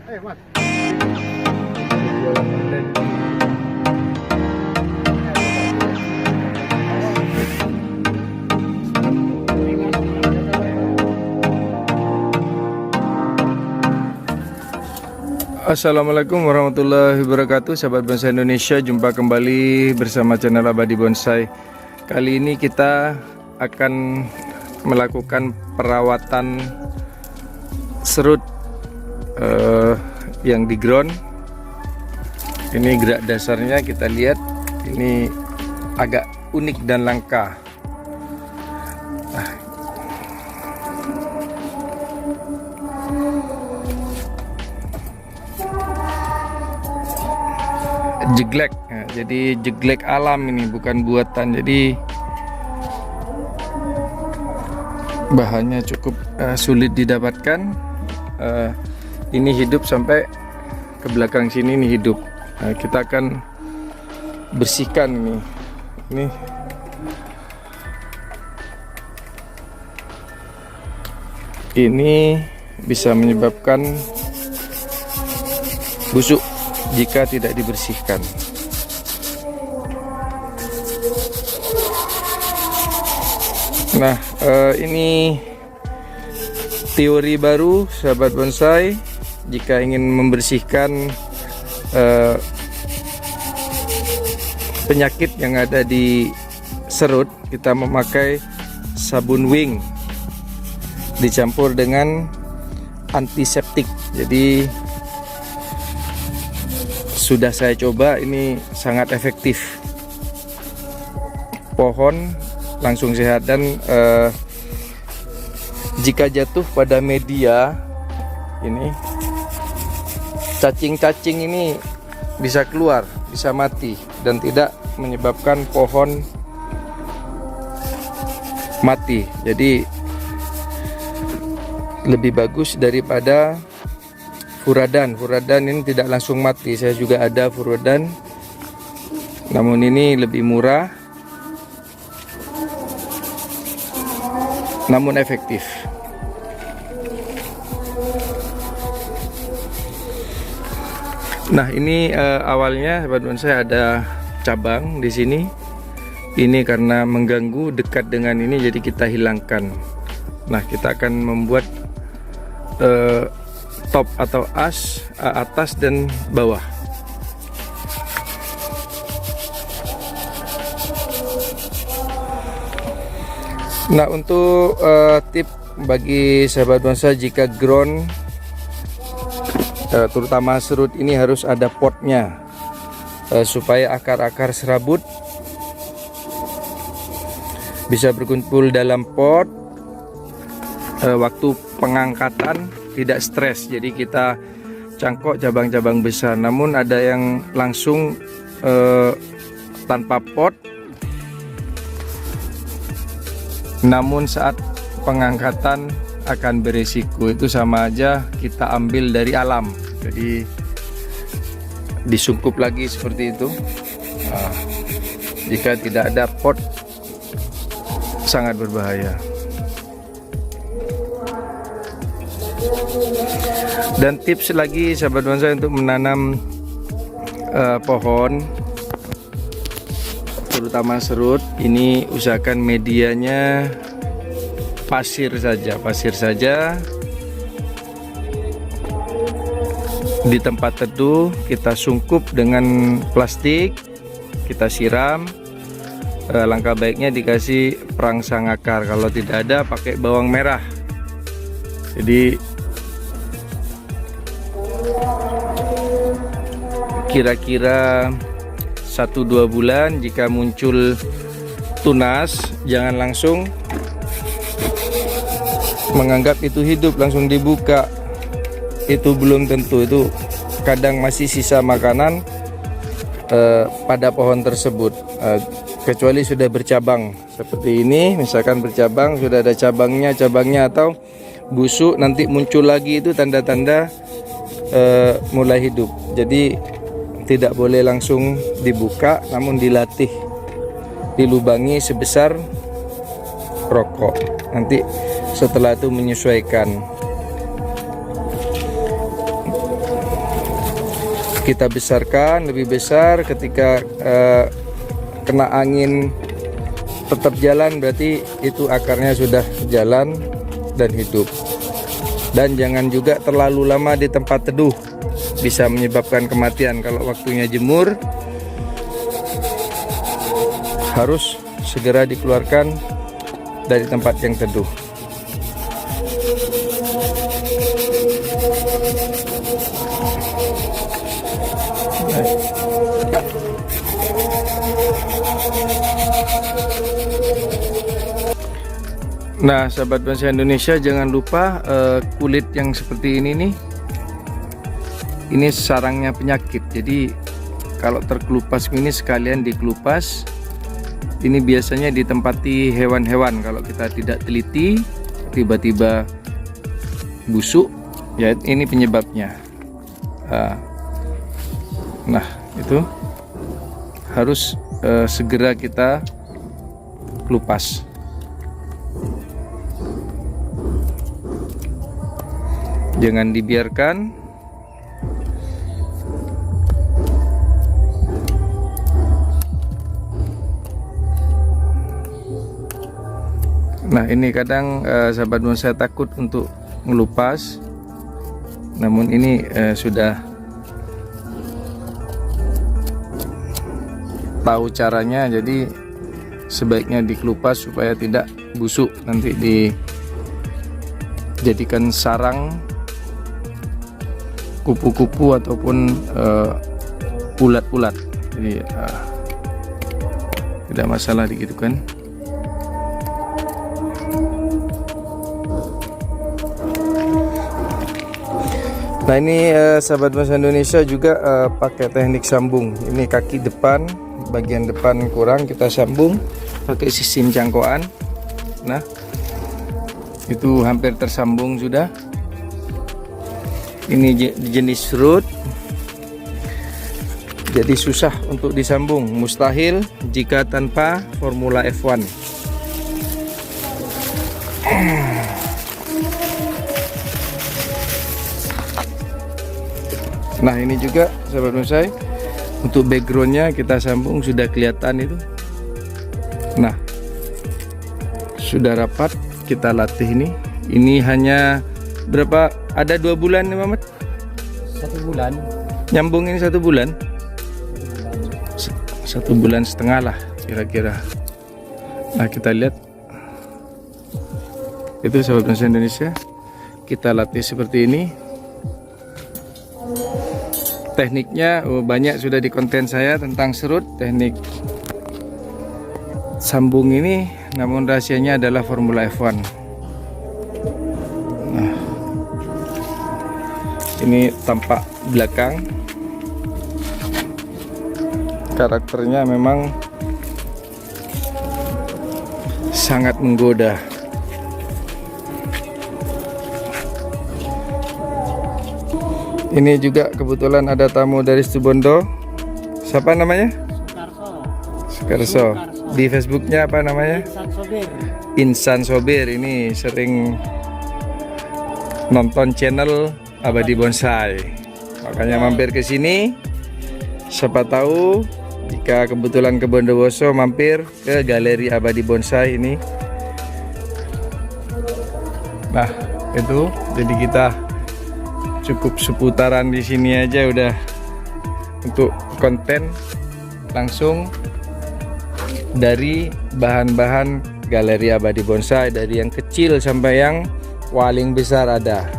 Mas. Assalamualaikum warahmatullahi wabarakatuh, sahabat bonsai Indonesia. Jumpa kembali bersama channel Abadi Bonsai. Kali ini kita akan melakukan perawatan serut yang di ground. Ini gerak dasarnya kita lihat, ini agak unik dan langka. Jeglek, nah, jadi jeglek alam ini, bukan buatan. Jadi bahannya cukup sulit didapatkan. Ini hidup sampai ke belakang sini, ini hidup. Nah, kita akan bersihkan ini bisa menyebabkan busuk jika tidak dibersihkan. Nah, ini teori baru sahabat bonsai. Jika ingin membersihkan penyakit yang ada di serut, kita memakai sabun wing dicampur dengan antiseptik. Jadi sudah saya coba, ini sangat efektif. Pohon langsung sehat. Dan jika jatuh pada media ini, cacing-cacing ini bisa keluar, bisa mati, dan tidak menyebabkan pohon mati. Jadi lebih bagus daripada furadan. Furadan ini tidak langsung mati. Saya juga ada furadan, namun ini lebih murah, namun efektif. Nah, ini awalnya sahabat bonsai ada cabang di sini. Ini karena mengganggu dekat dengan ini, jadi kita hilangkan. Nah, kita akan membuat top atau as, atas dan bawah. Nah, untuk tip bagi sahabat bonsai, jika ground terutama serut ini harus ada potnya, supaya akar-akar serabut bisa berkumpul dalam pot. Waktu pengangkatan tidak stres, jadi kita cangkok cabang-cabang besar. Namun ada yang langsung tanpa pot, namun saat pengangkatan akan beresiko. Itu sama aja kita ambil dari alam, jadi disungkup lagi seperti itu. Nah, jika tidak ada pot sangat berbahaya. Dan tips lagi sahabat bonsai untuk menanam pohon terutama serut ini, usahakan medianya pasir saja. Di tempat teduh kita sungkup dengan plastik, kita siram. Langkah baiknya dikasih perangsang akar, kalau tidak ada pakai bawang merah. Jadi kira-kira 1-2 bulan jika muncul tunas, jangan langsung menganggap itu hidup langsung dibuka. Itu belum tentu, itu kadang masih sisa makanan pada pohon tersebut. Kecuali sudah bercabang seperti ini, misalkan bercabang, sudah ada cabangnya atau busuk, nanti muncul lagi, itu tanda-tanda mulai hidup. Jadi tidak boleh langsung dibuka, namun dilatih, dilubangi sebesar rokok. Nanti setelah itu menyesuaikan. kita besarkan lebih besar. Ketika kena angin tetap jalan, berarti itu akarnya sudah jalan dan hidup. Dan jangan juga terlalu lama di tempat teduh, bisa menyebabkan kematian. Kalau waktunya jemur, harus segera dikeluarkan dari tempat yang teduh. Nah, sahabat bonsai Indonesia, jangan lupa kulit yang seperti ini nih, ini sarangnya penyakit. Jadi kalau terkelupas ini sekalian dikelupas. Ini biasanya ditempati hewan-hewan. Kalau kita tidak teliti, tiba-tiba busuk, ya ini penyebabnya. Nah, itu harus segera kita kelupas. Jangan dibiarkan. Nah, ini kadang sahabat bonsai takut untuk ngelupas, namun ini sudah tahu caranya. Jadi sebaiknya dikelupas supaya tidak busuk, nanti dijadikan sarang kupu-kupu ataupun ulat-ulat. Jadi tidak masalah gitu kan. Nah, ini sahabat bonsai Indonesia juga pakai teknik sambung. Ini kaki depan, bagian depan kurang, kita sambung pakai sistem cangkokan. Nah, itu hampir tersambung sudah. Ini jenis root, jadi susah untuk disambung, mustahil jika tanpa formula F1. Nah, ini juga sahabat bonsai, untuk backgroundnya kita sambung, sudah kelihatan itu. Nah, sudah rapat, kita latih ini. Ini hanya berapa? Ada 2 bulan nih Mamat? 1 bulan. Nyambung ini 1 bulan? 1 bulan setengah lah kira-kira. Nah, kita lihat itu sahabat bonsai Indonesia, kita latih seperti ini. Tekniknya banyak sudah di konten saya tentang serut, teknik sambung ini, namun rahasianya adalah formula F1. Nah, ini tampak belakang, karakternya memang sangat menggoda. Ini juga kebetulan ada tamu dari Situbondo. Siapa namanya? Sukarso. Di Facebooknya apa namanya? Insan Sobir. Ini sering nonton channel Abadi Bonsai, makanya mampir ke sini. Siapa tahu jika kebetulan ke Bondowoso, mampir ke Galeri Abadi Bonsai ini. Nah, itu jadi kita cukup seputaran di sini aja udah untuk konten langsung dari bahan-bahan Galeri Abadi Bonsai, dari yang kecil sampai yang paling besar ada.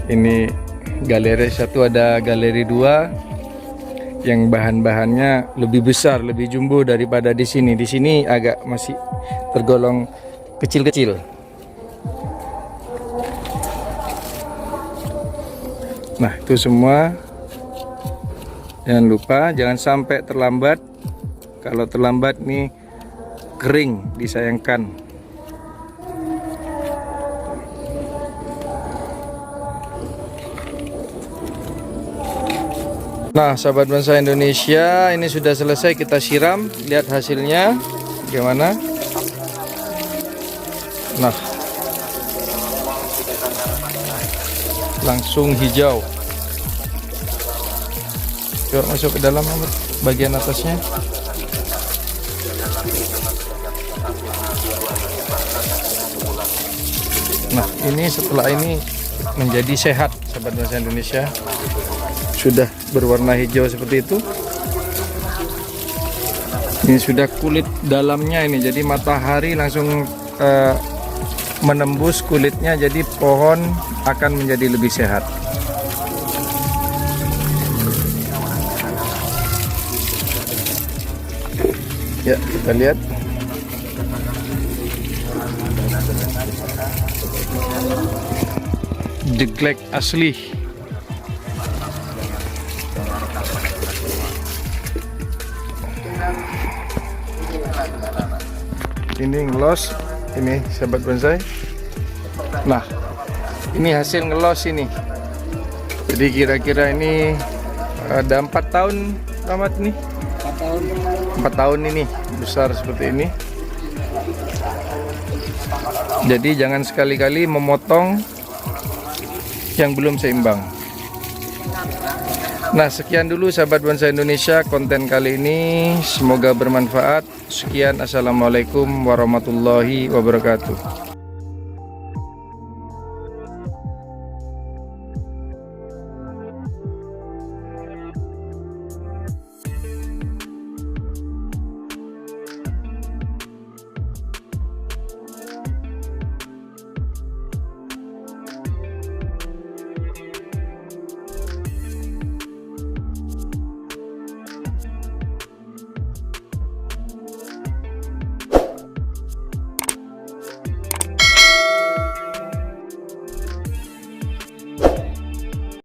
Ini galeri 1, ada galeri 2 yang bahan-bahannya lebih besar, lebih jumbo daripada di sini. Di sini agak masih tergolong kecil-kecil. Nah, itu semua. Jangan lupa, jangan sampai terlambat. Kalau terlambat nih kering, disayangkan. Nah, sahabat bonsai Indonesia, ini sudah selesai kita siram. Lihat hasilnya gimana. Nah, langsung hijau. Coba masuk ke dalam Ahmad, bagian atasnya. Nah, ini setelah ini menjadi sehat, sahabat bonsai Indonesia. Sudah berwarna hijau seperti itu. Ini sudah kulit dalamnya ini, jadi matahari langsung menembus kulitnya, jadi pohon akan menjadi lebih sehat. Ya, kita lihat. Deglek asli. Ini ngelos, ini sahabat bonsai. Nah, ini hasil ngelos ini. Jadi kira-kira ini ada 4 tahun tamat nih. 4 tahun ini besar seperti ini. Jadi jangan sekali-kali memotong yang belum seimbang. Nah, sekian dulu sahabat bonsai Indonesia konten kali ini, semoga bermanfaat. Sekian, assalamualaikum warahmatullahi wabarakatuh.